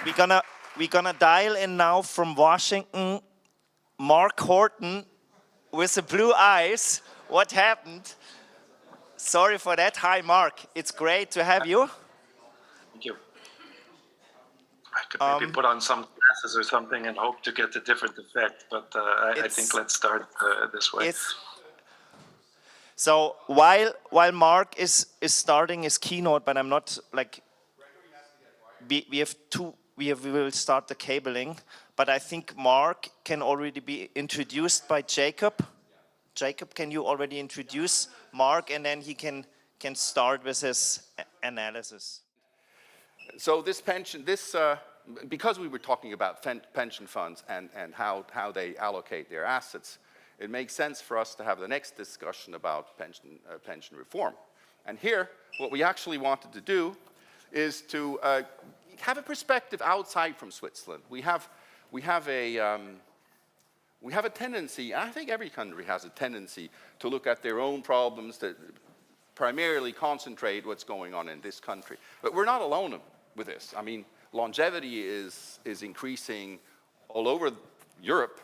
We're gonna dial in now from Washington, Mark Horton with the blue eyes. What happened? Sorry for that. Hi, Mark. It's great to have you. Thank you. I could maybe put on some glasses or something and hope to get a different effect, but I think let's start this way. So while Mark is starting his keynote, but I'm not like we will start the cabling, but I think Mark can already be introduced by Jakob. Jakob, can you already introduce Mark, and then he can start with his analysis. So this pension, because we were talking about pension funds and how they allocate their assets, it makes sense for us to have the next discussion about pension reform. And here, what we actually wanted to do is to have a perspective outside from Switzerland. We have a tendency, I think every country has a tendency to look at their own problems, to primarily concentrate what's going on in this country. But we're not alone with this. I mean, longevity is increasing all over Europe.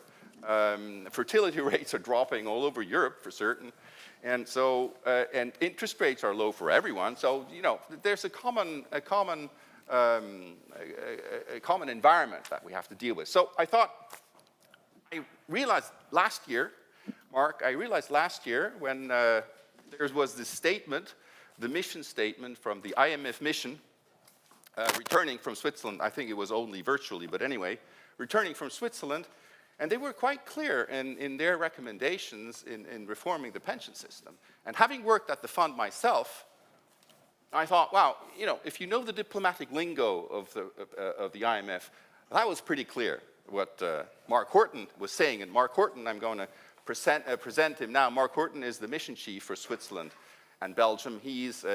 Fertility rates are dropping all over Europe for certain. And so, and interest rates are low for everyone. So, you know, there's a common environment that we have to deal with. So I thought, I realized last year, Mark, when there was this statement, the mission statement from the IMF mission, returning from Switzerland. I think it was only virtually, but anyway, returning from Switzerland, and they were quite clear in their recommendations in reforming the pension system. And having worked at the fund myself, I thought, wow, you know, if you know the diplomatic lingo of the IMF, that was pretty clear what Mark Courten was saying. And Mark Courten, I'm going to present him now. Mark Courten is the mission chief for Switzerland and Belgium. He is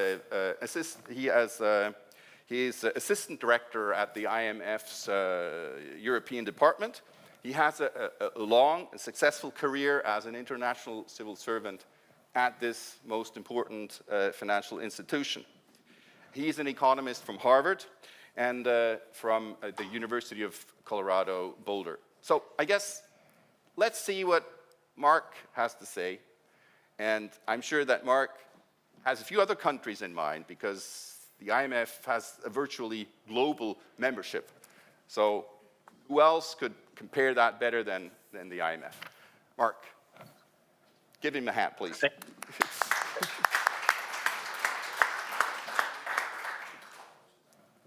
assistant director at the IMF's European department. He has a long and successful career as an international civil servant at this most important financial institution. He's an economist from Harvard and from the University of Colorado Boulder. So I guess let's see what Mark has to say. And I'm sure that Mark has a few other countries in mind because the IMF has a virtually global membership. So who else could compare that better than the IMF? Mark, give him a hand, please.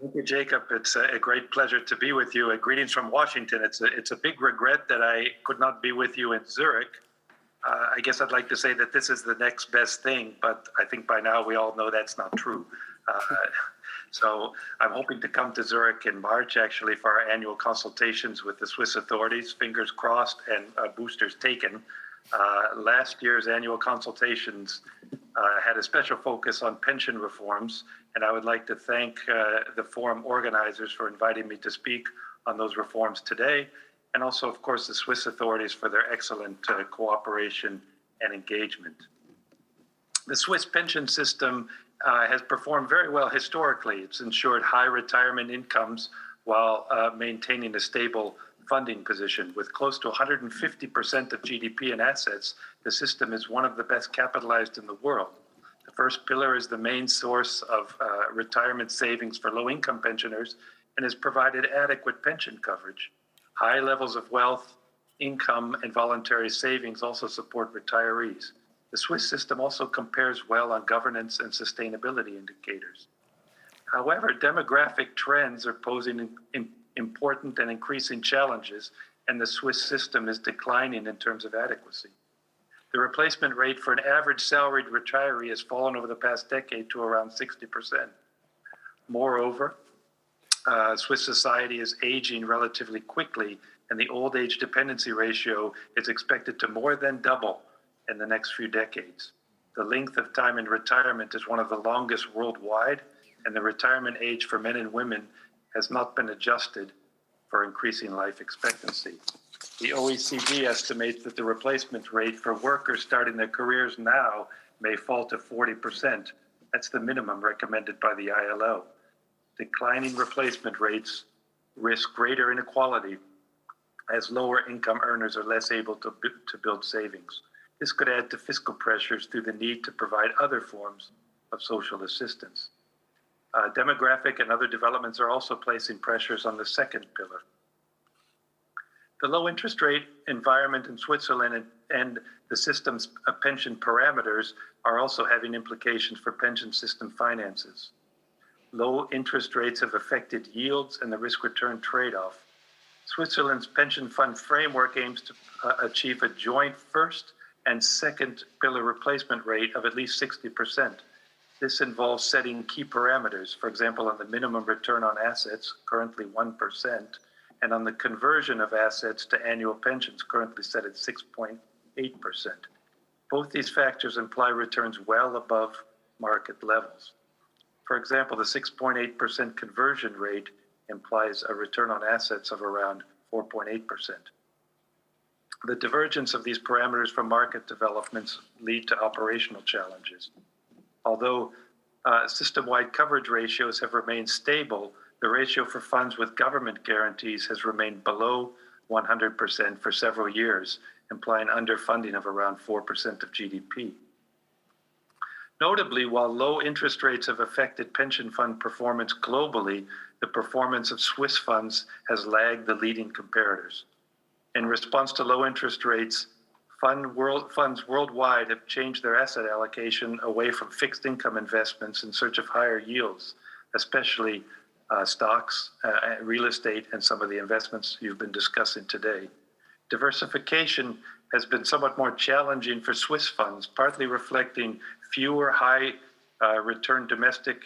Thank you, Jakob. It's a great pleasure to be with you. Greetings from Washington. It's a big regret that I could not be with you in Zurich. I guess I'd like to say that this is the next best thing, but I think by now we all know that's not true. So I'm hoping to come to Zurich in March, actually, for our annual consultations with the Swiss authorities, fingers crossed and boosters taken. Last year's annual consultations had a special focus on pension reforms, and I would like to thank the forum organizers for inviting me to speak on those reforms today, and also, of course, the Swiss authorities for their excellent cooperation and engagement. The Swiss pension system has performed very well historically. It's ensured high retirement incomes while maintaining a stable funding position. With close to 150% of GDP in assets, the system is one of the best capitalized in the world. The first pillar is the main source of retirement savings for low-income pensioners and has provided adequate pension coverage. High levels of wealth, income, and voluntary savings also support retirees. The Swiss system also compares well on governance and sustainability indicators. However, demographic trends are posing important and increasing challenges, and the Swiss system is declining in terms of adequacy. The replacement rate for an average salaried retiree has fallen over the past decade to around 60%. Moreover, Swiss society is aging relatively quickly, and the old age dependency ratio is expected to more than double in the next few decades. The length of time in retirement is one of the longest worldwide, and the retirement age for men and women has not been adjusted for increasing life expectancy. The OECD estimates that the replacement rate for workers starting their careers now may fall to 40%. That's the minimum recommended by the ILO. Declining replacement rates risk greater inequality as lower income earners are less able to build savings. This could add to fiscal pressures through the need to provide other forms of social assistance. Demographic and other developments are also placing pressures on the second pillar. The low interest rate environment in Switzerland and the system's pension parameters are also having implications for pension system finances. Low interest rates have affected yields and the risk-return trade-off. Switzerland's pension fund framework aims to achieve a joint first and second pillar replacement rate of at least 60%. This involves setting key parameters, for example, on the minimum return on assets, currently 1%, and on the conversion of assets to annual pensions, currently set at 6.8%. Both these factors imply returns well above market levels. For example, the 6.8% conversion rate implies a return on assets of around 4.8%. The divergence of these parameters from market developments lead to operational challenges. Although system-wide coverage ratios have remained stable, the ratio for funds with government guarantees has remained below 100% for several years, implying underfunding of around 4% of GDP. Notably, while low interest rates have affected pension fund performance globally, the performance of Swiss funds has lagged the leading comparators. In response to low interest rates, funds worldwide have changed their asset allocation away from fixed income investments in search of higher yields, especially stocks, real estate, and some of the investments you've been discussing today. Diversification has been somewhat more challenging for Swiss funds, partly reflecting fewer high return domestic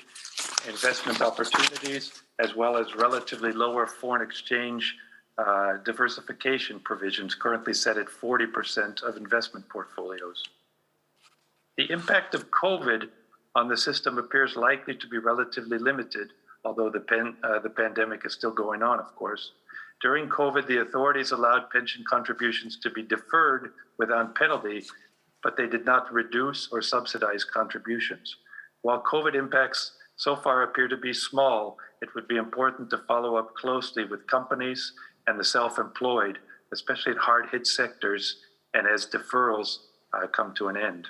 investment opportunities, as well as relatively lower foreign exchange diversification provisions, currently set at 40% of investment portfolios. The impact of COVID on the system appears likely to be relatively limited, although the pandemic is still going on, of course. During COVID, the authorities allowed pension contributions to be deferred without penalty, but they did not reduce or subsidize contributions. While COVID impacts so far appear to be small, it would be important to follow up closely with companies and the self-employed, especially in hard-hit sectors, and as deferrals come to an end.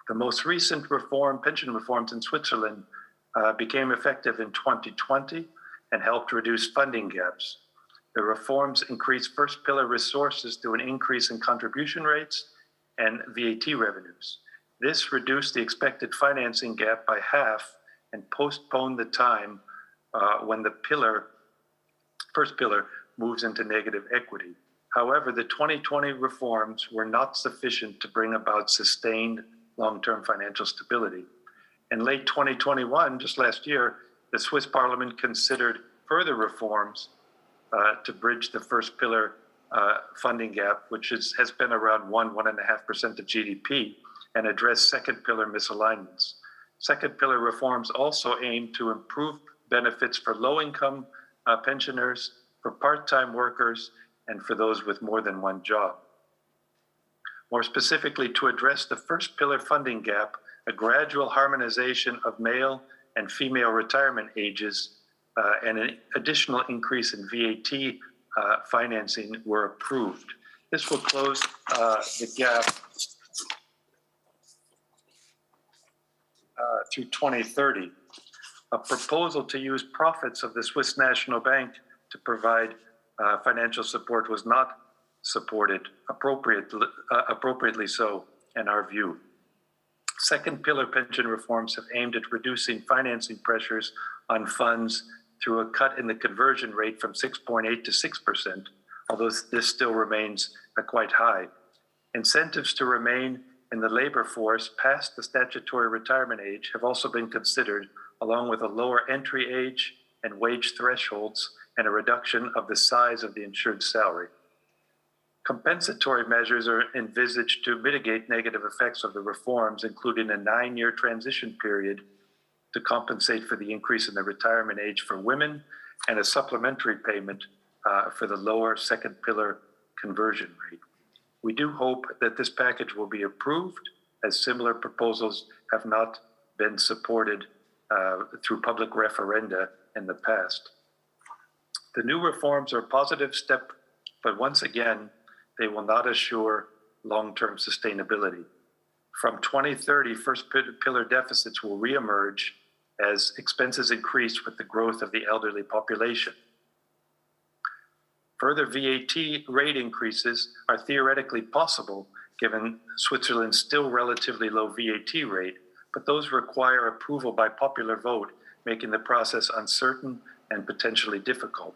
The most recent pension reforms in Switzerland became effective in 2020 and helped reduce funding gaps. The reforms increased first pillar resources through an increase in contribution rates and VAT revenues. This reduced the expected financing gap by half and postponed the time when the first pillar moves into negative equity. However, the 2020 reforms were not sufficient to bring about sustained long-term financial stability. In late 2021, just last year, the Swiss Parliament considered further reforms to bridge the first pillar funding gap, which has been around 1.5% of GDP, and address second pillar misalignments. Second pillar reforms also aim to improve benefits for low-income pensioners, for part-time workers, and for those with more than one job. More specifically, to address the first pillar funding gap, a gradual harmonization of male and female retirement ages and an additional increase in VAT financing were approved. This will close the gap through 2030. A proposal to use profits of the Swiss National Bank to provide financial support was not supported appropriately so, in our view. Second pillar pension reforms have aimed at reducing financing pressures on funds through a cut in the conversion rate from 6.8 to 6%, although this still remains quite high. Incentives to remain in the labor force past the statutory retirement age have also been considered, along with a lower entry age and wage thresholds and a reduction of the size of the insured salary. Compensatory measures are envisaged to mitigate negative effects of the reforms, including a 9-year transition period to compensate for the increase in the retirement age for women and a supplementary payment for the lower second pillar conversion rate. We do hope that this package will be approved, as similar proposals have not been supported through public referenda in the past. The new reforms are a positive step, but once again, they will not assure long-term sustainability. From 2030, first pillar deficits will reemerge as expenses increase with the growth of the elderly population. Further VAT rate increases are theoretically possible given Switzerland's still relatively low VAT rate, but those require approval by popular vote, making the process uncertain and potentially difficult.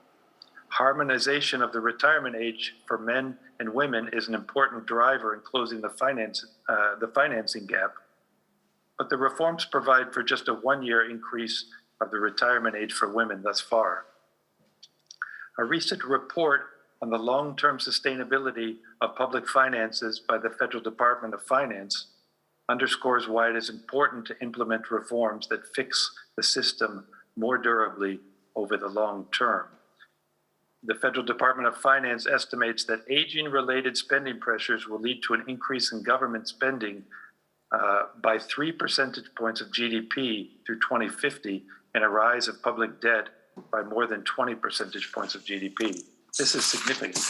Harmonization of the retirement age for men and women is an important driver in closing the financing gap, but the reforms provide for just a 1-year increase of the retirement age for women thus far. A recent report on the long-term sustainability of public finances by the Federal Department of Finance underscores why it is important to implement reforms that fix the system more durably over the long term. The Federal Department of Finance estimates that aging-related spending pressures will lead to an increase in government spending by 3 percentage points of GDP through 2050 and a rise of public debt by more than 20 percentage points of GDP. This is significant.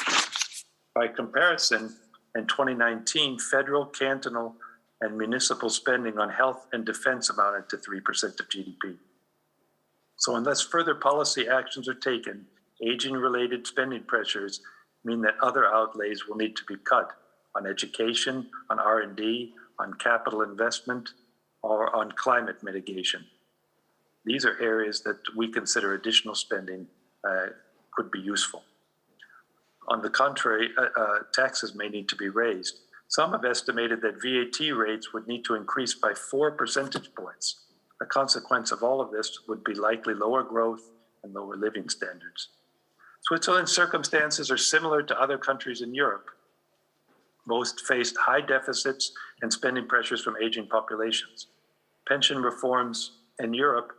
By comparison, in 2019, federal, cantonal, and municipal spending on health and defense amounted to 3% of GDP. So unless further policy actions are taken, aging-related spending pressures mean that other outlays will need to be cut on education, on R&D, on capital investment, or on climate mitigation. These are areas that we consider additional spending could be useful. On the contrary, taxes may need to be raised. Some have estimated that VAT rates would need to increase by 4 percentage points. A consequence of all of this would be likely lower growth and lower living standards. Switzerland's circumstances are similar to other countries in Europe. Most faced high deficits and spending pressures from aging populations. Pension reforms in Europe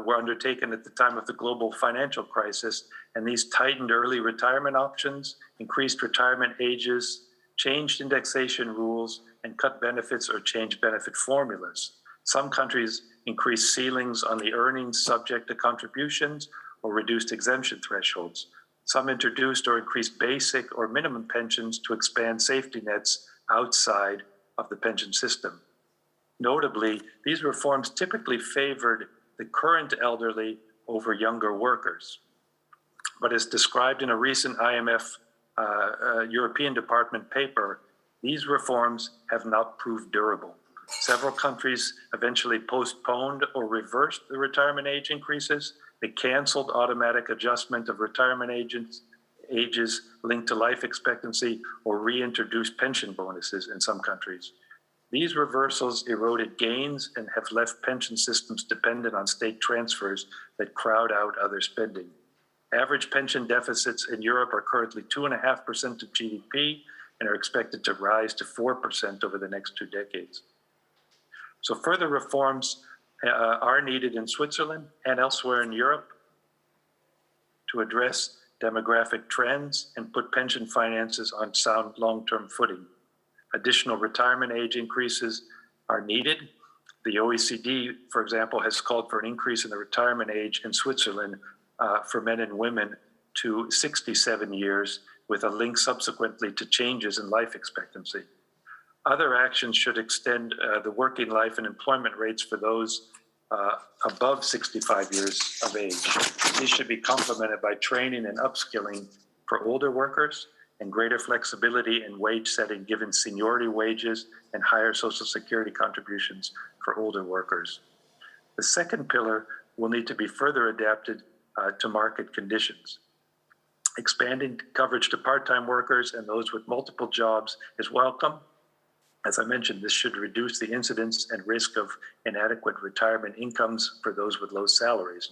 were undertaken at the time of the global financial crisis, and these tightened early retirement options, increased retirement ages, changed indexation rules, and cut benefits or changed benefit formulas. Some countries increased ceilings on the earnings subject to contributions or reduced exemption thresholds. Some introduced or increased basic or minimum pensions to expand safety nets outside of the pension system. Notably, these reforms typically favored the current elderly over younger workers. But as described in a recent IMF European Department paper, these reforms have not proved durable. Several countries eventually postponed or reversed the retirement age increases. They canceled automatic adjustment of retirement ages linked to life expectancy or reintroduced pension bonuses in some countries. These reversals eroded gains and have left pension systems dependent on state transfers that crowd out other spending. Average pension deficits in Europe are currently 2.5% of GDP and are expected to rise to 4% over the next 2 decades. So further reforms are needed in Switzerland and elsewhere in Europe to address demographic trends and put pension finances on sound long-term footing. Additional retirement age increases are needed. The OECD, for example, has called for an increase in the retirement age in Switzerland for men and women to 67 years, with a link subsequently to changes in life expectancy. Other actions should extend the working life and employment rates for those above 65 years of age. These should be complemented by training and upskilling for older workers and greater flexibility in wage setting given seniority wages and higher Social Security contributions for older workers. The second pillar will need to be further adapted to market conditions. Expanding coverage to part-time workers and those with multiple jobs is welcome. As I mentioned, this should reduce the incidence and risk of inadequate retirement incomes for those with low salaries.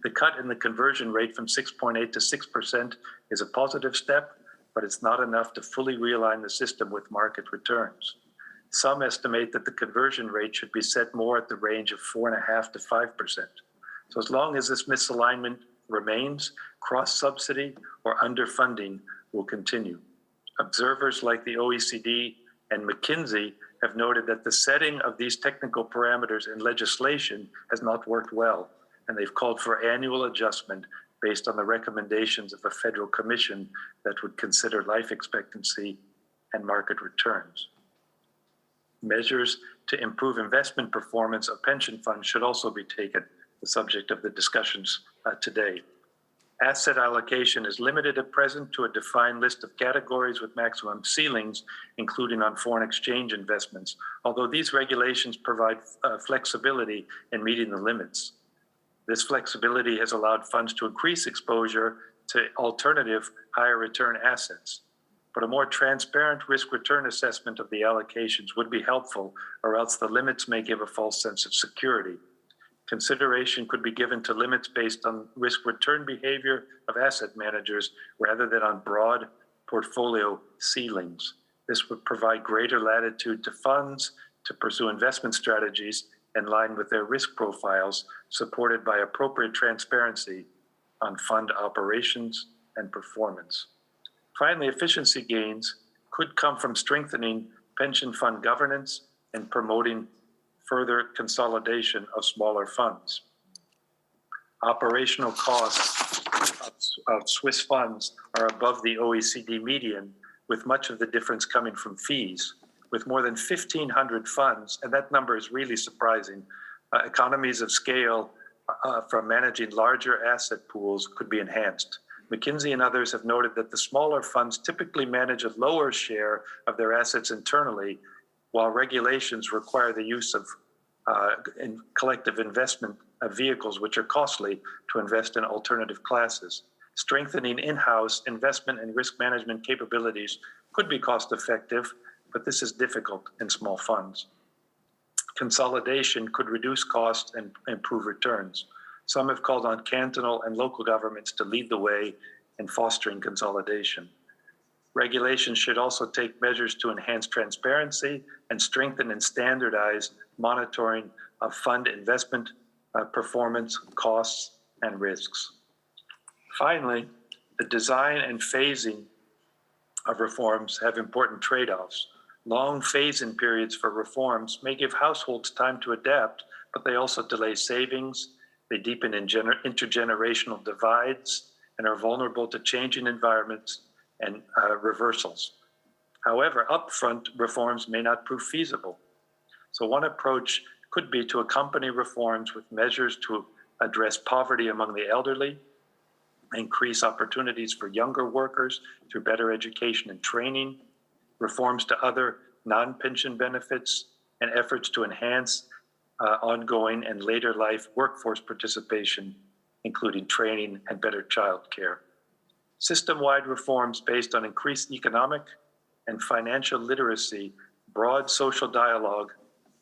The cut in the conversion rate from 6.8 to 6% is a positive step, but it's not enough to fully realign the system with market returns. Some estimate that the conversion rate should be set more at the range of 4.5% to 5%. So as long as this misalignment remains, cross-subsidy or underfunding will continue. Observers like the OECD and McKinsey have noted that the setting of these technical parameters in legislation has not worked well, and they've called for annual adjustment based on the recommendations of a federal commission that would consider life expectancy and market returns. Measures to improve investment performance of pension funds should also be taken, the subject of the discussions today. Asset allocation is limited at present to a defined list of categories with maximum ceilings, including on foreign exchange investments, although these regulations provide flexibility in meeting the limits. This flexibility has allowed funds to increase exposure to alternative higher return assets. But a more transparent risk-return assessment of the allocations would be helpful, or else the limits may give a false sense of security. Consideration could be given to limits based on risk-return behavior of asset managers rather than on broad portfolio ceilings. This would provide greater latitude to funds to pursue investment strategies in line with their risk profiles, supported by appropriate transparency on fund operations and performance. Finally, efficiency gains could come from strengthening pension fund governance and promoting further consolidation of smaller funds. Operational costs of Swiss funds are above the OECD median, with much of the difference coming from fees. With more than 1,500 funds, and that number is really surprising, economies of scale from managing larger asset pools could be enhanced. McKinsey and others have noted that the smaller funds typically manage a lower share of their assets internally, while regulations require the use of collective investment vehicles, which are costly to invest in alternative classes. Strengthening in-house investment and risk management capabilities could be cost-effective, but this is difficult in small funds. Consolidation could reduce costs and improve returns. Some have called on cantonal and local governments to lead the way in fostering consolidation. Regulations should also take measures to enhance transparency and strengthen and standardize monitoring of fund investment performance, costs, and risks. Finally, the design and phasing of reforms have important trade-offs. Long phase-in periods for reforms may give households time to adapt, but they also delay savings, they deepen intergenerational divides, and are vulnerable to changing environments and reversals. However, upfront reforms may not prove feasible. So one approach could be to accompany reforms with measures to address poverty among the elderly, increase opportunities for younger workers through better education and training, reforms to other non-pension benefits, and efforts to enhance ongoing and later life workforce participation, including training and better child care. System-wide reforms based on increased economic and financial literacy, broad social dialogue,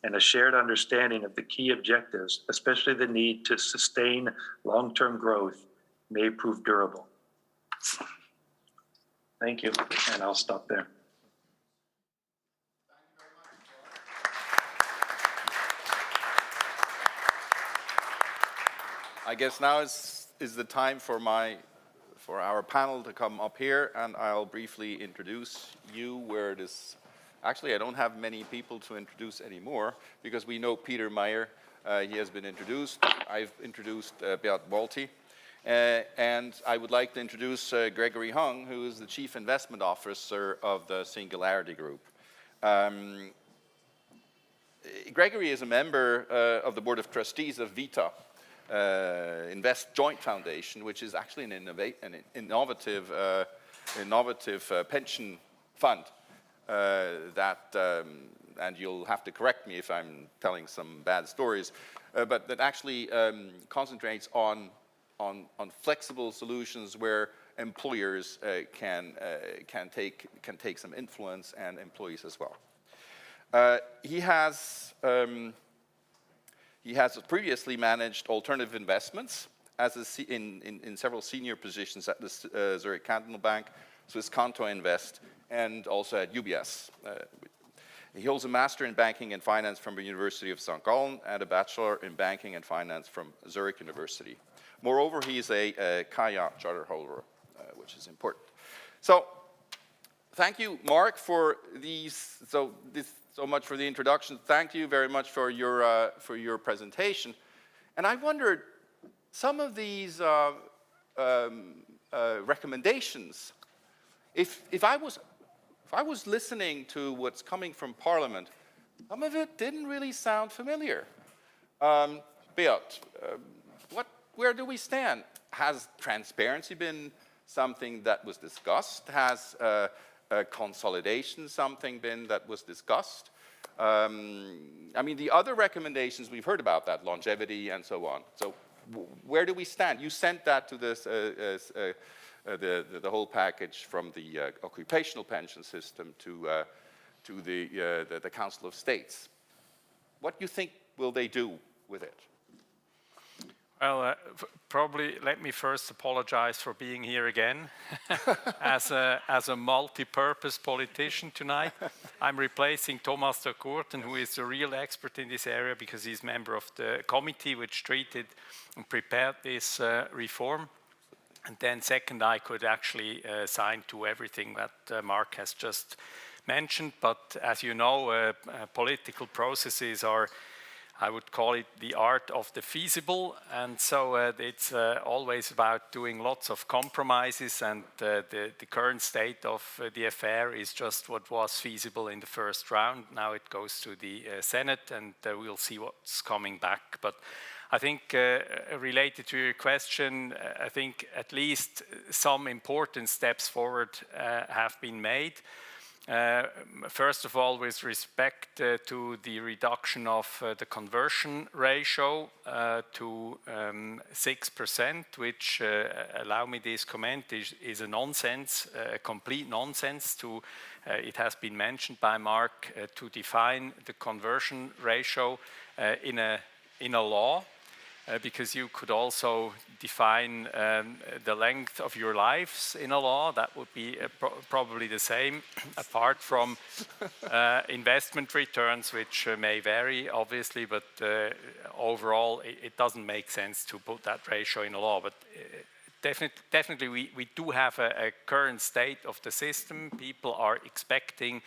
and a shared understanding of the key objectives, especially the need to sustain long-term growth, may prove durable. Thank you, and I'll stop there. I guess now is the time for our panel to come up here, and I'll briefly introduce you where this. Actually, I don't have many people to introduce anymore because we know Peter Meier. He has been introduced. I've introduced Beat Walti. And I would like to introduce Gregory Hung, who is the Chief Investment Officer of the Singularity Group. Gregory is a member of the Board of Trustees of VITA, Invest Joint Foundation, which is actually an innovative pension fund and you'll have to correct me if I'm telling some bad stories, but that actually concentrates on flexible solutions where employers can take some influence, and employees as well. He has previously managed alternative investments in several senior positions at the Zurich Cantonal Bank, Swiss Canto Invest, and also at UBS. He holds a Master in Banking and Finance from the University of St. Gallen and a Bachelor in Banking and Finance from Zurich University. Moreover, he is a KAYA charter holder, which is important. So, thank you, Mark, for so much for the introduction. Thank you very much for your presentation. And I wondered, some of these recommendations, if I was listening to what's coming from Parliament, some of it didn't really sound familiar. Beat, where do we stand? Has transparency been something that was discussed? Has consolidation something been that was discussed? I mean, the other recommendations, we've heard about that, longevity and so on. So where do we stand? You sent that to this, the whole package from the occupational pension system to the Council of States. What do you think will they do with it? Well, probably let me first apologize for being here again as a multi-purpose politician tonight. I'm replacing Thomas de Courten, who is the real expert in this area because he's member of the committee which treated and prepared this reform. And then second, I could actually sign to everything that Mark has just mentioned. But as you know, political processes are, I would call it the art of the feasible, and so it's always about doing lots of compromises, and the current state of the affair is just what was feasible in the first round. Now it goes to the Senate, and we'll see what's coming back. But I think related to your question, I think at least some important steps forward have been made. First of all, with respect to the reduction of the conversion ratio to 6%, which, allow me this comment, is a nonsense, a complete nonsense. It has been mentioned by Mark to define the conversion ratio in a law. Because you could also define the length of your lives in a law. That would be probably the same, apart from investment returns, which may vary, obviously, but overall, it doesn't make sense to put that ratio in a law. But definitely we do have a current state of the system. People are expecting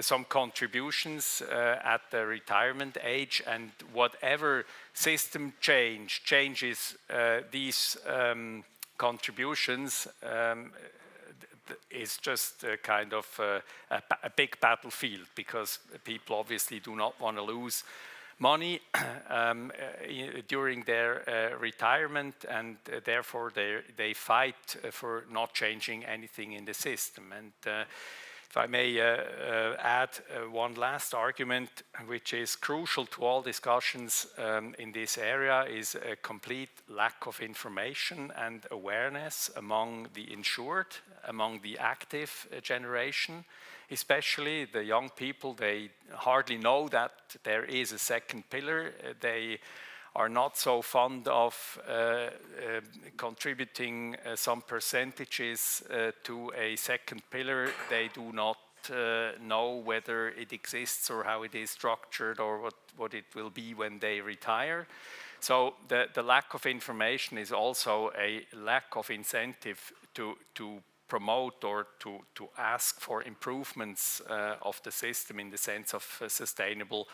some contributions at the retirement age, and whatever system changes these contributions is just kind of a big battlefield, because people obviously do not want to lose money during their retirement, and therefore they fight for not changing anything in the system. And if I may add one last argument, which is crucial to all discussions in this area, is a complete lack of information and awareness among the insured, among the active generation, especially the young people. They hardly know that there is a second pillar. They are not so fond of contributing some percentages to a second pillar. They do not know whether it exists or how it is structured or what it will be when they retire. So the lack of information is also a lack of incentive to promote or to ask for improvements of the system in the sense of a sustainable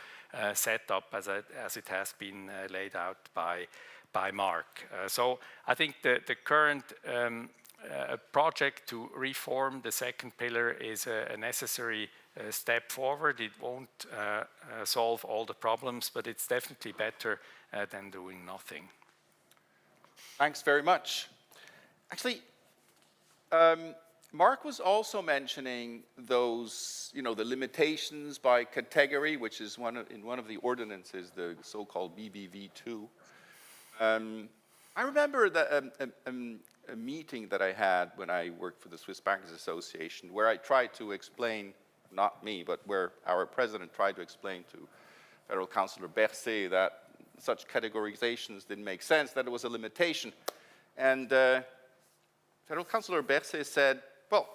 setup as it has been laid out by Mark. So I think the current project to reform the second pillar is a necessary step forward. It won't solve all the problems, but it's definitely better than doing nothing. Thanks very much. Actually, Mark was also mentioning those, the limitations by category, which is in one of the ordinances, the so-called BBV2. I remember that a meeting that I had when I worked for the Swiss Bankers Association, where I tried to explain, not me, but where our president tried to explain to Federal Councillor Berset that such categorizations didn't make sense, that it was a limitation. And Federal Councillor Berset said, well,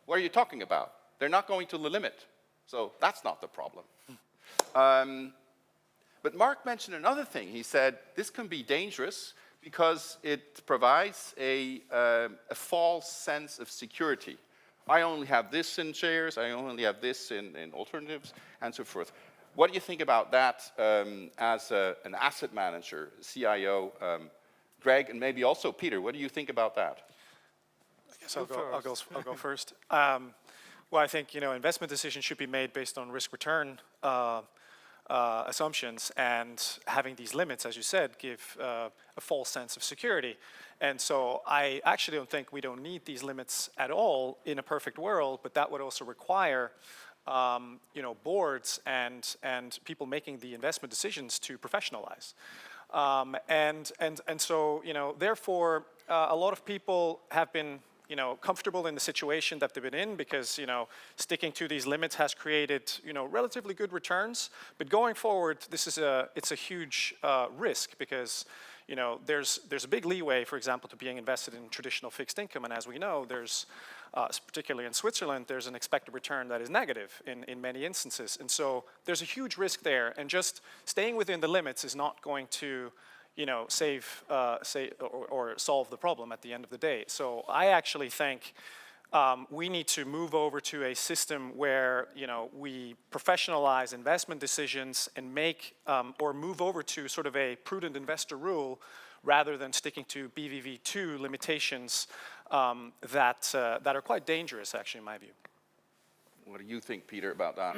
what are you talking about? They're not going to the limit, so that's not the problem. But Mark mentioned another thing. He said, this can be dangerous because it provides a false sense of security. I only have this in shares, I only have this in alternatives, and so forth. What do you think about that as an asset manager, CIO, Greg, and maybe also Peter, what do you think about that? I guess I'll go first. Well, I think investment decisions should be made based on risk-return assumptions, and having these limits, as you said, give a false sense of security. And so I actually don't think we don't need these limits at all in a perfect world, but that would also require boards and people making the investment decisions to professionalize. And so, therefore, a lot of people have been comfortable in the situation that they've been in because, sticking to these limits has created, relatively good returns. But going forward, it's a huge risk because, there's a big leeway, for example, to being invested in traditional fixed income. And as we know, there's, particularly in Switzerland, there's an expected return that is negative in many instances. And so there's a huge risk there. And just staying within the limits is not going to save or solve the problem at the end of the day. So I actually think we need to move over to a system where we professionalize investment decisions and make or move over to sort of a prudent investor rule rather than sticking to BVV2 limitations that are quite dangerous, actually, in my view. What do you think, Peter, about that?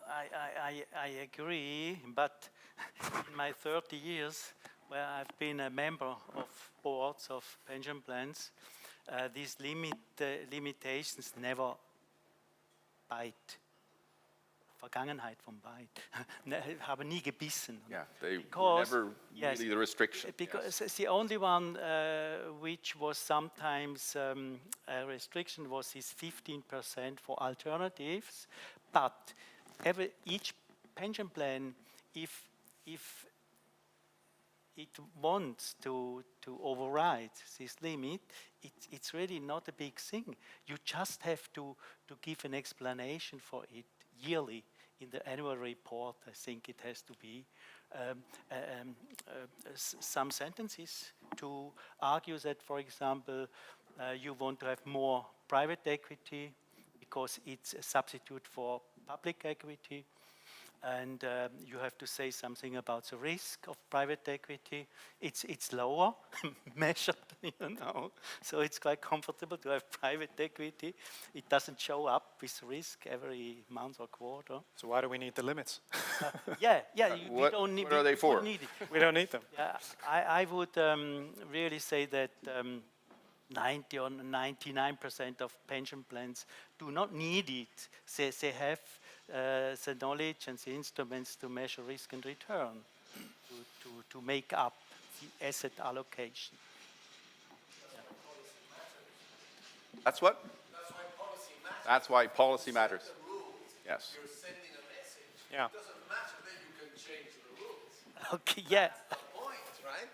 I agree, but in my 30 years, where I've been a member of boards of pension plans, these limitations never bite. Vergangenheit vom Bite. Habe nie gebissen. Yeah, they were never really the restriction. Because the only one which was sometimes a restriction was this 15% for alternatives, but each pension plan, if it wants to override this limit, it's really not a big thing. You just have to give an explanation for it yearly in the annual report. I think it has to be some sentences to argue that, for example, you want to have more private equity because it's a substitute for public equity. And you have to say something about the risk of private equity. It's lower measured, so it's quite comfortable to have private equity. It doesn't show up with risk every month or quarter. So why do we need the limits? What are they for? We don't need them. Yeah, I would really say that 90 or 99% of pension plans do not need it. They have the knowledge and the instruments to measure risk and return, to make up the asset allocation. Yeah. That's what? That's why policy matters. That's why policy matters. The rules, yes. You're sending a message. Yeah. It doesn't matter that you can change the rules. Okay, yeah. That's the point, right?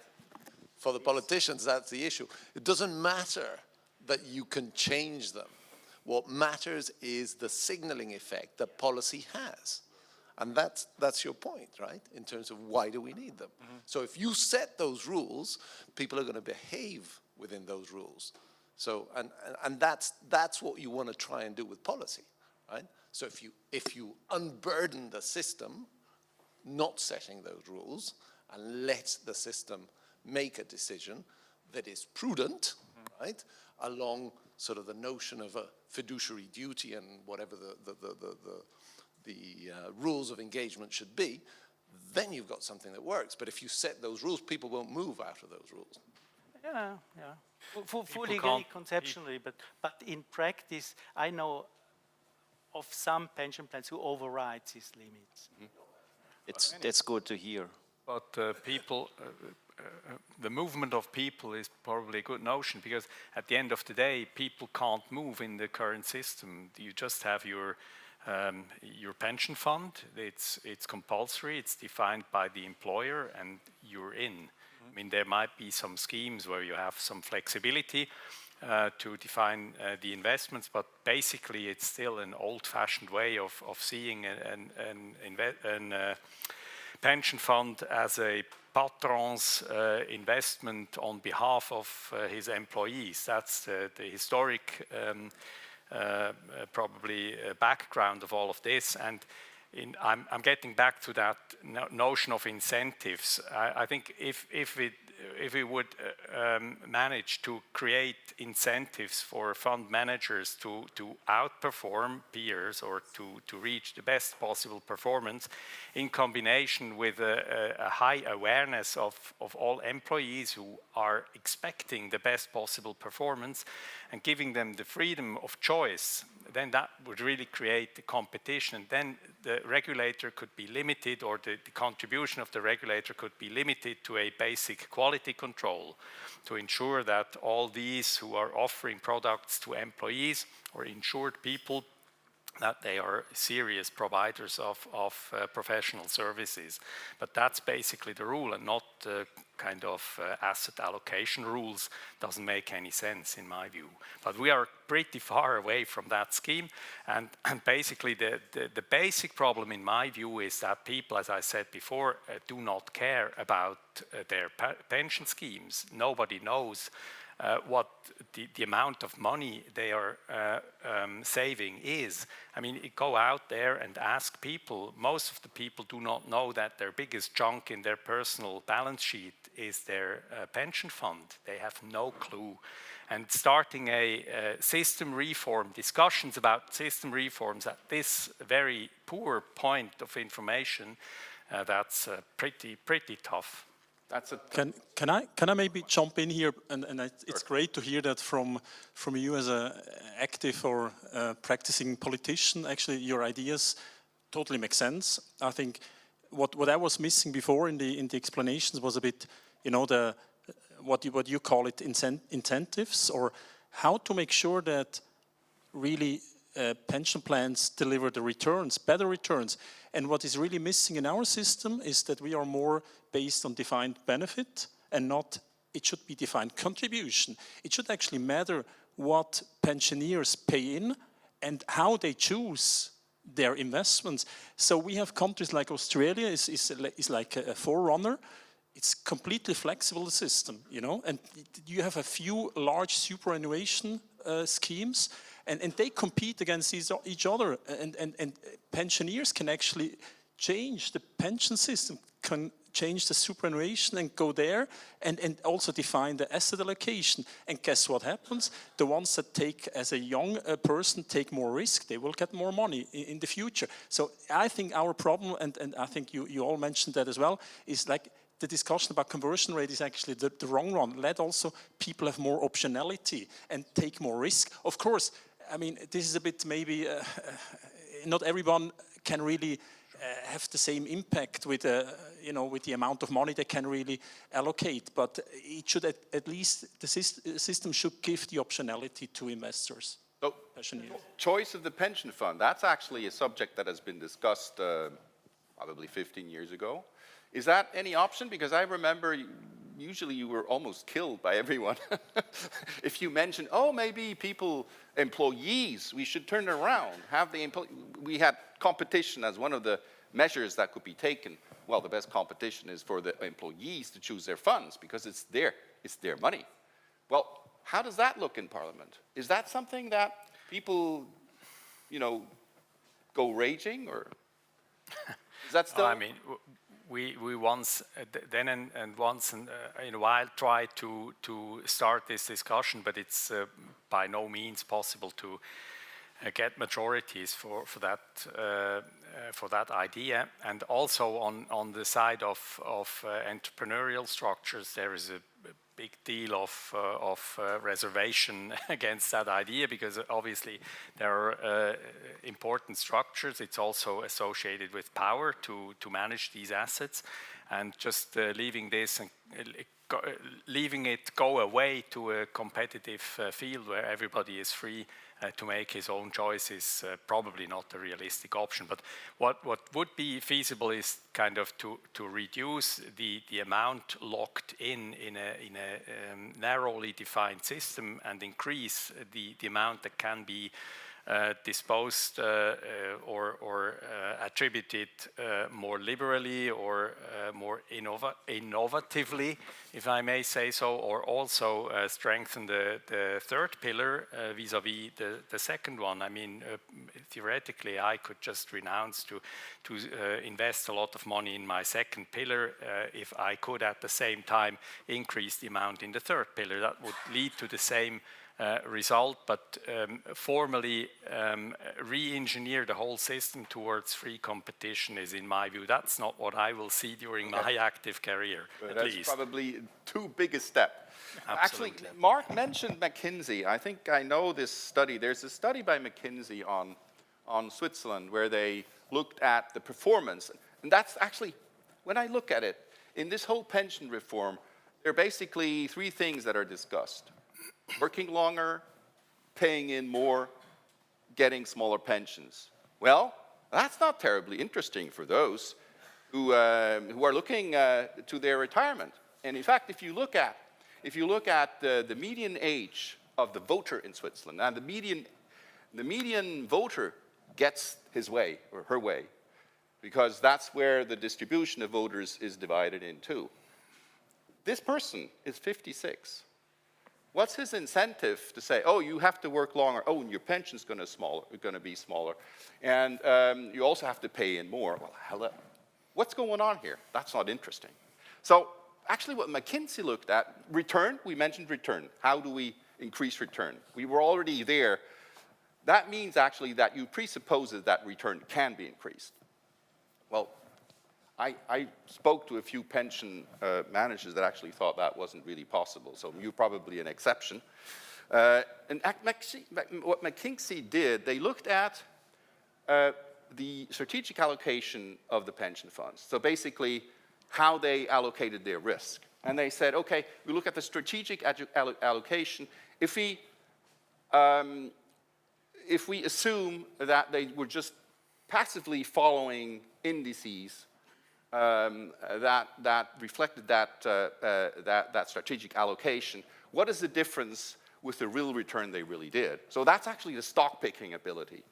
For the politicians, that's the issue. It doesn't matter that you can change them. What matters is the signaling effect that policy has. And that's your point, right? In terms of why do we need them? Mm-hmm. So if you set those rules, people are going to behave within those rules. So, and that's what you want to try and do with policy, right? So if you unburden the system, not setting those rules, and let the system make a decision that is prudent, right, along sort of the notion of a fiduciary duty and whatever the rules of engagement should be, then you've got something that works. But if you set those rules, people won't move out of those rules. Yeah. Fully agree conceptually, but in practice, I know of some pension plans who override these limits. Mm-hmm. That's good to hear. But people, the movement of people is probably a good notion, because at the end of the day, people can't move in the current system. You just have your pension fund. It's compulsory. It's defined by the employer, and you're in. Mm-hmm. I mean, there might be some schemes where you have some flexibility to define the investments, but basically, it's still an old-fashioned way of seeing an pension fund as a patron's investment on behalf of his employees. That's the historic probably background of all of this. And I'm getting back to that notion of incentives. I think if we would manage to create incentives for fund managers to outperform peers or to reach the best possible performance, in combination with a high awareness of all employees who are expecting the best possible performance, and giving them the freedom of choice, then that would really create the competition. And then the regulator could be limited, or the contribution of the regulator could be limited to a basic quality control to ensure that all these who are offering products to employees or insured people, that they are serious providers of professional services. But that's basically the rule, and not kind of asset allocation rules. Doesn't make any sense in my view. But we are pretty far away from that scheme, and basically the basic problem in my view is that people, as I said before, do not care about their pension schemes. Nobody knows what the amount of money they are saving is. I mean, go out there and ask people. Most of the people do not know that their biggest chunk in their personal balance sheet is their pension fund. They have no clue. And starting a system reform, discussions about system reforms at this very poor point of information, that's pretty tough. That's a Can I maybe jump in here? And it's great to hear that from you as an active or practicing politician. Actually, your ideas totally make sense. I think what I was missing before in the explanations was a bit, you know, what you call it incentives, or how to make sure that really pension plans deliver the returns, better returns. And what is really missing in our system is that we are more based on defined benefit and not, it should be defined contribution. It should actually matter what pensioners pay in and how they choose their investments. So we have countries like Australia is like a forerunner. It's completely flexible, the system, you know, and you have a few large superannuation schemes, and they compete against each other, and pensioners can actually change the pension system, can change the superannuation and go there, and also define the asset allocation. And guess what happens? The ones that take, as a young person, take more risk, they will get more money in the future. So I think our problem, and I think you all mentioned that as well, is like, the discussion about conversion rate is actually the wrong one. Let also people have more optionality and take more risk. Of course, I mean, this is a bit maybe, not everyone can really have the same impact with, you know, with the amount of money they can really allocate. But it should at least, the system should give the optionality to investors. So, choice of the pension fund, that's actually a subject that has been discussed probably 15 years ago. Is that any option? Because I remember usually you were almost killed by everyone. If you mentioned, oh, maybe employees, we should turn it around, we had competition as one of the measures that could be taken. Well, the best competition is for the employees to choose their funds because it's their money. Well, how does that look in Parliament? Is that something that people, you know, go raging, or is that still? I mean, we once, then and once in a while, try to start this discussion, but it's by no means possible to get majorities for that idea. And also on the side of entrepreneurial structures, there is a big deal of reservation against that idea, because obviously there are important structures. It's also associated with power to manage these assets, and just leaving this and leaving it go away to a competitive field where everybody is free to make his own choices, probably not a realistic option. But what would be feasible is kind of to reduce the amount locked in a narrowly defined system, and increase the amount that can be disposed or attributed more liberally or more innovatively, if I may say so, or also strengthen the third pillar vis-à-vis the second one. I mean, theoretically, I could just renounce to invest a lot of money in my second pillar if I could at the same time increase the amount in the third pillar. That would lead to the same result, but formally re-engineer the whole system towards free competition is, in my view, that's not what I will see during my active career, at That's least. probably too big a step. Absolutely. Actually, Mark mentioned McKinsey. I think I know this study. There's a study by McKinsey on Switzerland where they looked at the performance. And that's actually, when I look at it, in this whole pension reform, there are basically three things that are discussed. Working longer, paying in more, getting smaller pensions. Well, that's not terribly interesting for those who are looking to their retirement. And in fact, if you look at the median age of the voter in Switzerland, and the median voter gets his way or her way, because that's where the distribution of voters is divided in two. This person is 56. What's his incentive to say, oh, you have to work longer, oh, and your pension's going to be smaller, and you also have to pay in more? Well, hello. What's going on here? That's not interesting. So actually what McKinsey looked at, return, we mentioned return. How do we increase return? We were already there. That means actually that you presuppose that return can be increased. Well, I spoke to a few pension managers that actually thought that wasn't really possible, so you're probably an exception. And what McKinsey did, they looked at the strategic allocation of the pension funds, so basically how they allocated their risk. And they said, okay, we look at the strategic allocation. If we assume that they were just passively following indices that reflected that strategic allocation, what is the difference with the real return they really did? So that's actually the stock picking ability.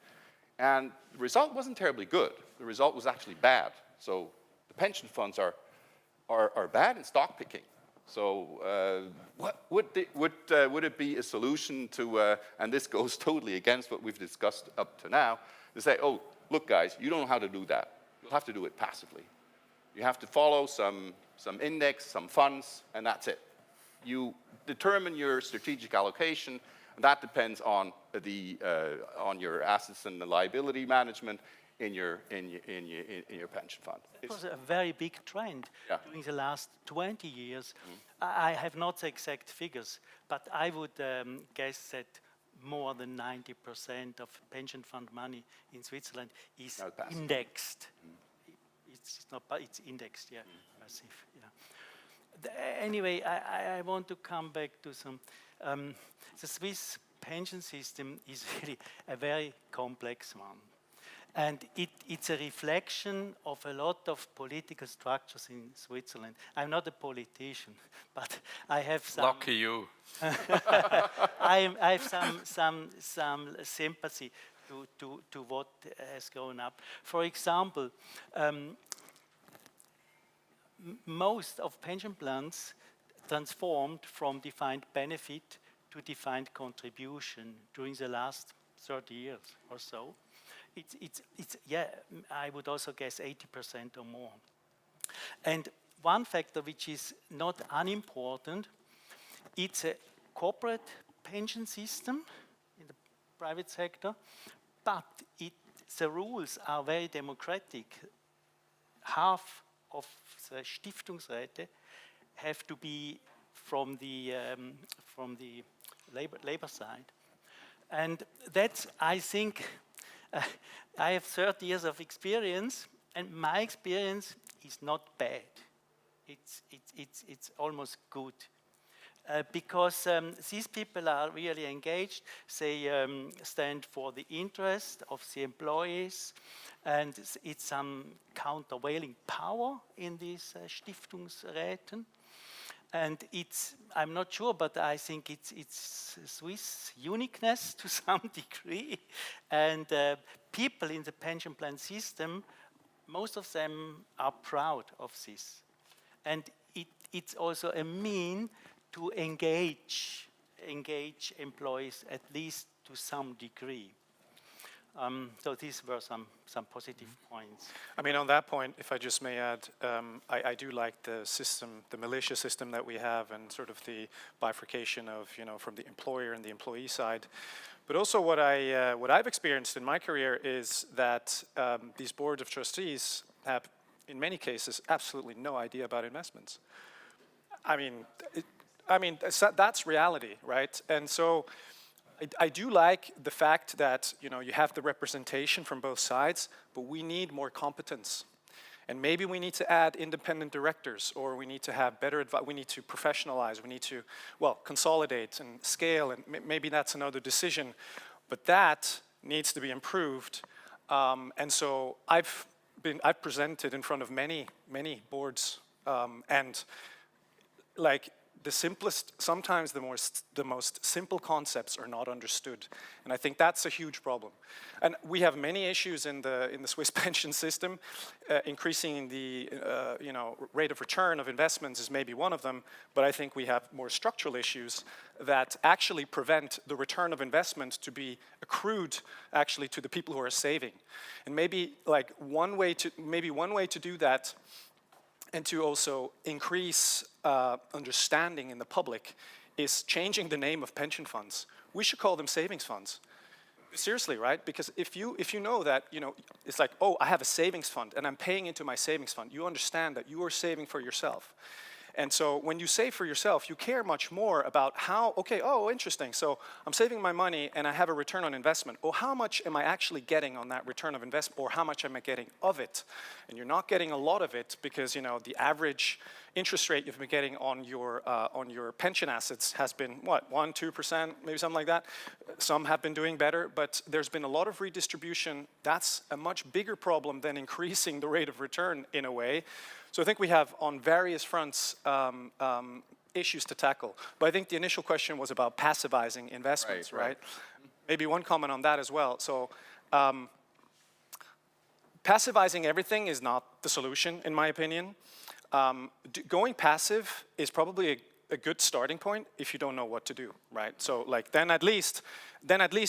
And the result wasn't terribly good. The result was actually bad. So the pension funds are bad in stock picking. So would it be a solution to, and this goes totally against what we've discussed up to now, to say, oh, look guys, you don't know how to do that. You'll have to do it passively. You have to follow some index, some funds, and that's it. You determine your strategic allocation, and that depends on your assets and the liability management in your pension fund. It was a very big trend during the last 20 years. I have not the exact figures, but I would guess that more than 90% of pension fund money in Switzerland is indexed. It's not, but it's indexed, passive, Anyway, I want to come back to some. The Swiss pension system is really a very complex one. And it's a reflection of a lot of political structures in Switzerland. I'm not a politician, but I have some... Lucky you. I have some sympathy to what has grown up. For example, most of pension plans transformed from defined benefit to defined contribution during the last 30 years or so. It's I would also guess 80% or more. And one factor which is not unimportant, it's a corporate pension system in the private sector, but the rules are very democratic. Half of the Stiftungsräte have to be from the labor side. And that's, I think, I have 30 years of experience, and my experience is not bad. It's almost good. Because these people are really engaged. They stand for the interest of the employees, and it's some countervailing power in these Stiftungsräten. and I'm not sure, but I think it's Swiss uniqueness to some degree. And people in the pension plan system, most of them are proud of this. And it's also a mean to engage employees, at least to some degree. So these were some positive points. I mean, on that point, if I just may add, I do like the system, the militia system that we have, and sort of the bifurcation of, from the employer and the employee side. But also what I've experienced in my career is that these boards of trustees have, in many cases, absolutely no idea about investments. I mean, that's reality, right? And so I do like the fact that you have the representation from both sides, but we need more competence. And maybe we need to add independent directors, or we need to have better advice, we need to professionalize, we need to, well, consolidate and scale, and maybe that's another decision. But that needs to be improved. And so I've presented in front of many boards, and like, the simplest, sometimes the most simple concepts are not understood. And I think that's a huge problem. And we have many issues in the Swiss pension system. Increasing the rate of return of investments is maybe one of them, but I think we have more structural issues that actually prevent the return of investment to be accrued actually to the people who are saving. And maybe like one way to do that, and to also increase understanding in the public, is changing the name of pension funds. We should call them savings funds. Seriously, right? Because if you know that, it's like, oh, I have a savings fund and I'm paying into my savings fund, you understand that you are saving for yourself. And so when you save for yourself, you care much more about how, okay, oh, interesting. So I'm saving my money and I have a return on investment. Or how much am I actually getting on that return of investment? Or how much am I getting of it? And you're not getting a lot of it because, the average interest rate you've been getting on your pension assets has been, what, 1%, 2%, maybe something like that. Some have been doing better, but there's been a lot of redistribution. That's a much bigger problem than increasing the rate of return in a way. So I think we have, on various fronts, issues to tackle. But I think the initial question was about passivizing investments, right? Maybe one comment on that as well. So passivizing everything is not the solution, in my opinion. Going passive is probably a good starting point if you don't know what to do, right? So like then at least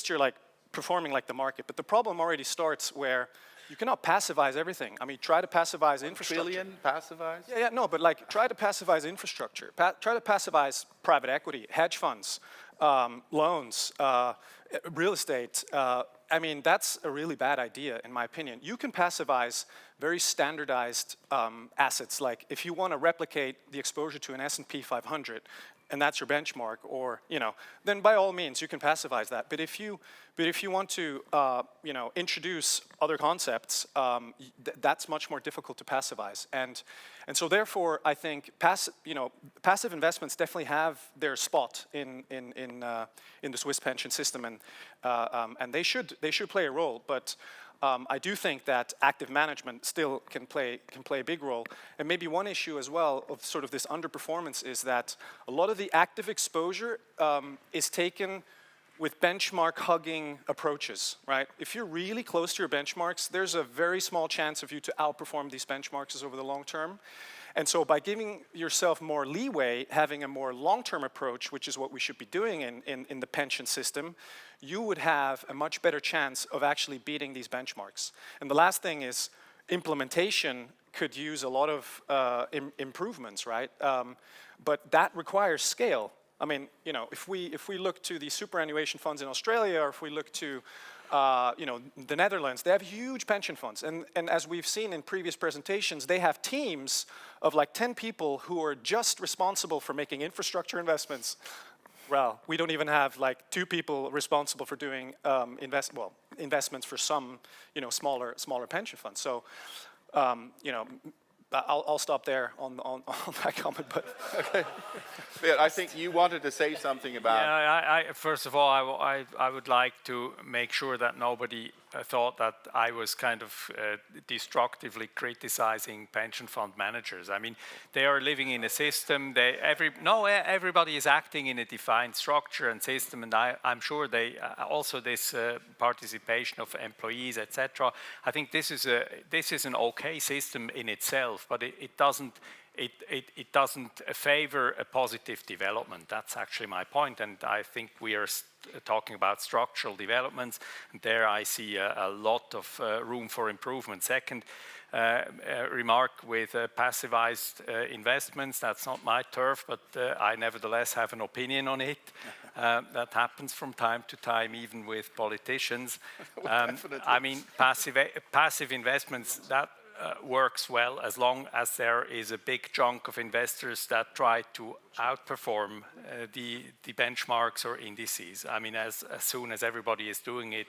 you're like performing like the market. But the problem already starts where you cannot passivize everything. I mean, try to passivize infrastructure. Trillion passivize? Yeah, no, but like try to passivize infrastructure. Try to passivize private equity, hedge funds, loans, real estate. I mean, that's a really bad idea, in my opinion. You can passivize very standardized assets. Like if you want to replicate the exposure to an S&P 500, and that's your benchmark, or then by all means you can passivize that. But if you want to introduce other concepts, that's much more difficult to passivize. And so therefore, I think passive investments definitely have their spot in the Swiss pension system, and they should play a role. But I do think that active management still can play a big role. And maybe one issue as well of sort of this underperformance is that a lot of the active exposure is taken with benchmark-hugging approaches, right? If you're really close to your benchmarks, there's a very small chance of you to outperform these benchmarks over the long term. And so by giving yourself more leeway, having a more long-term approach, which is what we should be doing in the pension system, you would have a much better chance of actually beating these benchmarks. And the last thing is implementation could use a lot of improvements, right? But that requires scale. I mean, if we look to the superannuation funds in Australia, or if we look to the Netherlands, they have huge pension funds. And as we've seen in previous presentations, they have teams of like 10 people who are just responsible for making infrastructure investments. Well, we don't even have like 2 people responsible for doing investments for some, smaller pension funds. So, I'll stop there on that comment. But okay. Yeah, I think you wanted to say something about. Yeah, first of all, I would like to make sure that nobody thought that I was kind of destructively criticizing pension fund managers. I mean, they are living in a system. Everybody is acting in a defined structure and system, and I'm sure they also this participation of employees, etc. I think this is an okay system in itself, but it doesn't favor a positive development. That's actually my point, and I think we are talking about structural developments, and there I see a lot of room for improvement. Second remark with passivized investments, that's not my turf, but I nevertheless have an opinion on it. That happens from time to time, even with politicians. I mean, passive investments, that works well as long as there is a big chunk of investors that try to outperform the benchmarks or indices. I mean, as soon as everybody is doing it,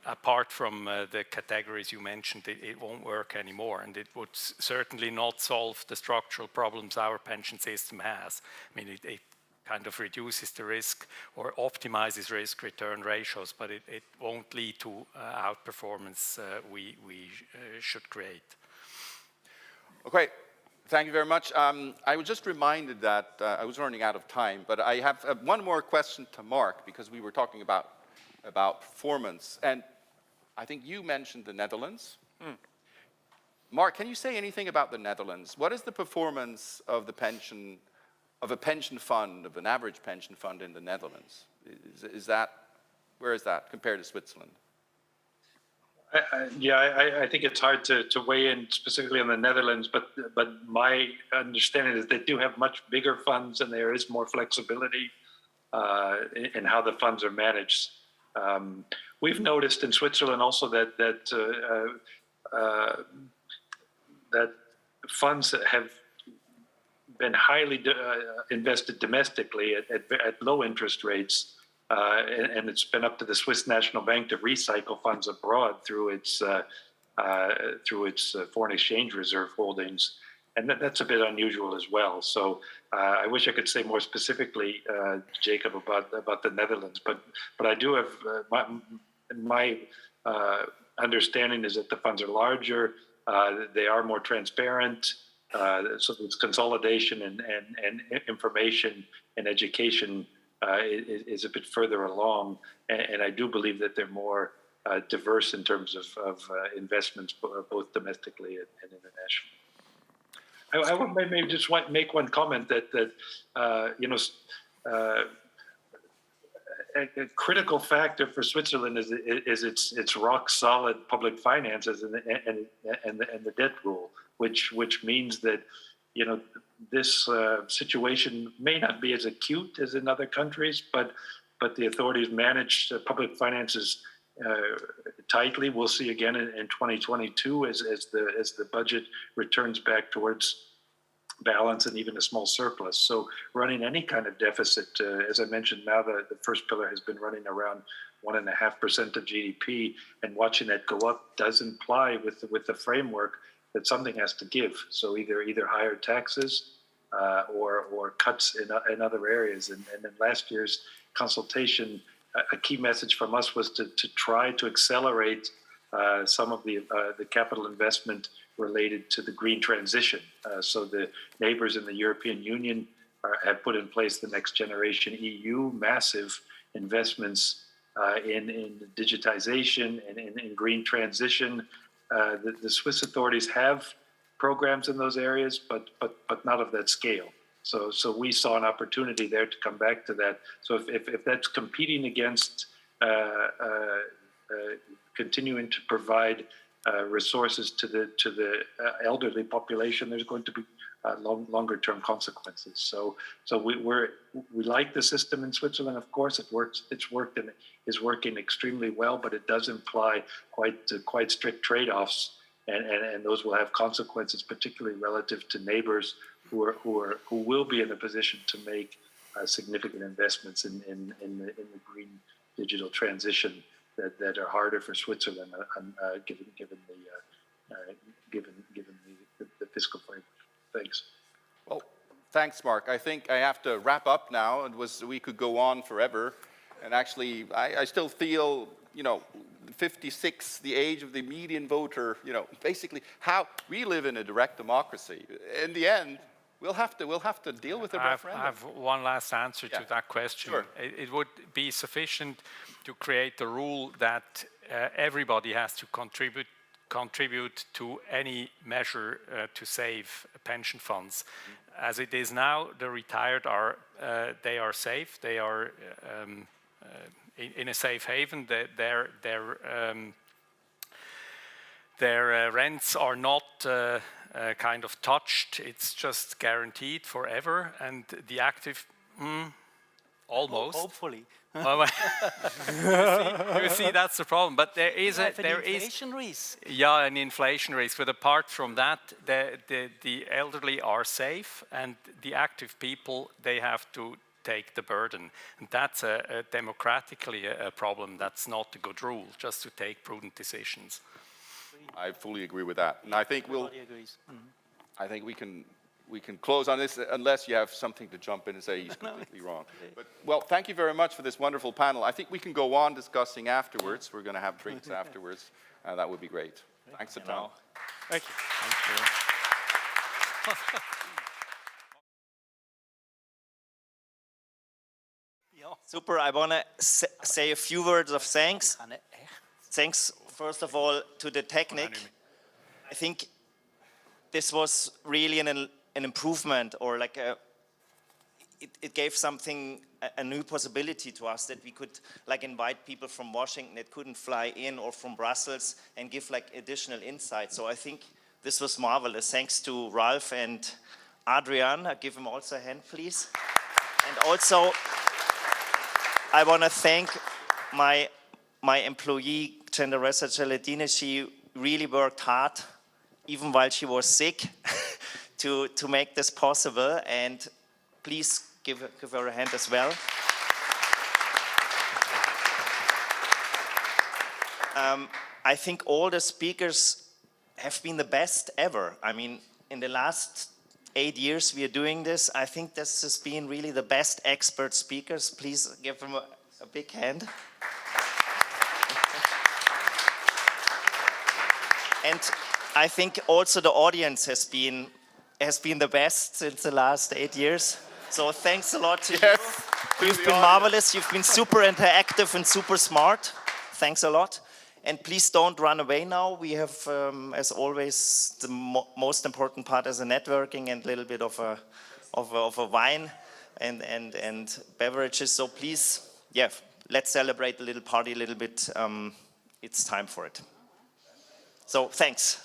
apart from the categories you mentioned, it won't work anymore, and it would certainly not solve the structural problems our pension system has. I mean, it kind of reduces the risk or optimizes risk-return ratios, but it won't lead to outperformance we should create. Okay, thank you very much. I was just reminded that I was running out of time, but I have one more question to Mark, because we were talking about performance, and I think you mentioned the Netherlands. Mark, can you say anything about the Netherlands? What is the performance of a pension fund, of an average pension fund in the Netherlands? Where is that compared to Switzerland? I think it's hard to weigh in specifically on the Netherlands, but my understanding is they do have much bigger funds, and there is more flexibility in how the funds are managed. We've noticed in Switzerland also that funds that have been highly invested domestically at low interest rates, and it's been up to the Swiss National Bank to recycle funds abroad through its foreign exchange reserve holdings, and that's a bit unusual as well. So I wish I could say more specifically, Jakob, about the Netherlands, but I do have my understanding is that the funds are larger, they are more transparent. So it's consolidation and information and education is a bit further along, and I do believe that they're more diverse in terms of investments, both domestically and internationally. I would maybe just make one comment that a critical factor for Switzerland is its rock solid public finances and the debt rule, which means that this situation may not be as acute as in other countries, but the authorities manage public finances tightly. We'll see again in 2022 as the budget returns back towards balance and even a small surplus. So running any kind of deficit, as I mentioned, now the first pillar has been running around 1.5% of GDP, and watching that go up does imply with the framework that something has to give. So either higher taxes or cuts in other areas. And in last year's consultation, a key message from us was to try to accelerate some of the capital investment related to the green transition. So the neighbors in the European Union have put in place the Next Generation EU, massive investments in digitization and in green transition. The Swiss authorities have programs in those areas, but not of that scale. So we saw an opportunity there to come back to that. So if that's competing against continuing to provide resources to the elderly population, there's going to be longer term consequences. So we like the system in Switzerland. Of course, it works. It's worked and is working extremely well, but it does imply quite strict trade-offs, and those will have consequences, particularly relative to neighbors who will be in a position to make significant investments in the green digital transition that are harder for Switzerland, given the fiscal framework. Thanks. Well, thanks, Mark. I think I have to wrap up now. We could go on forever, and actually, I still feel you know, 56, the age of the median voter, you know, basically how we live in a direct democracy. In the end, we'll have to deal with the referendum. I have one last answer to that question. Sure. It would be sufficient to create a rule that everybody has to contribute to any measure to save pension funds. As it is now, the retired are they are safe. They are in a safe haven. Their rents are not kind of touched. It's just guaranteed forever. And the active, almost. Hopefully. you see, that's the problem. But there is an inflation risk. Yeah, an inflation risk. But apart from that, the elderly are safe, and the active people, they have to take the burden. And that's democratically a problem. That's not a good rule, just to take prudent decisions. I fully agree with that. And I think Everybody agrees. I think we can close on this unless you have something to jump in and say he's completely wrong. But, well, thank you very much for this wonderful panel. I think we can go on discussing afterwards. We're going to have drinks afterwards. That would be great. Thanks a ton. Thank you. Thank you. Super, I want to say a few words of thanks. Thanks, first of all, to the technique. I think this was really an improvement, or like it gave something, a new possibility to us, that we could like invite people from Washington that couldn't fly in, or from Brussels, and give like additional insight. So I think this was marvelous. Thanks to Ralph and Adrian. Give him also a hand, please. And also, I want to thank my employee, Genderessa Geladine. She really worked hard, even while she was sick, to make this possible. And please give her a hand as well. I think all the speakers have been the best ever. I mean, in the last 8 years we are doing this, I think this has been really the best expert speakers. Please give them a big hand. And I think also the audience has been the best since the last 8 years. So thanks a lot to you. You've been marvelous. You've been super interactive and super smart. Thanks a lot. And please don't run away now. We have, as always, the most important part is a networking and a little bit of a wine and beverages. So please, yeah, let's celebrate the little party a little bit. It's time for it. So thanks.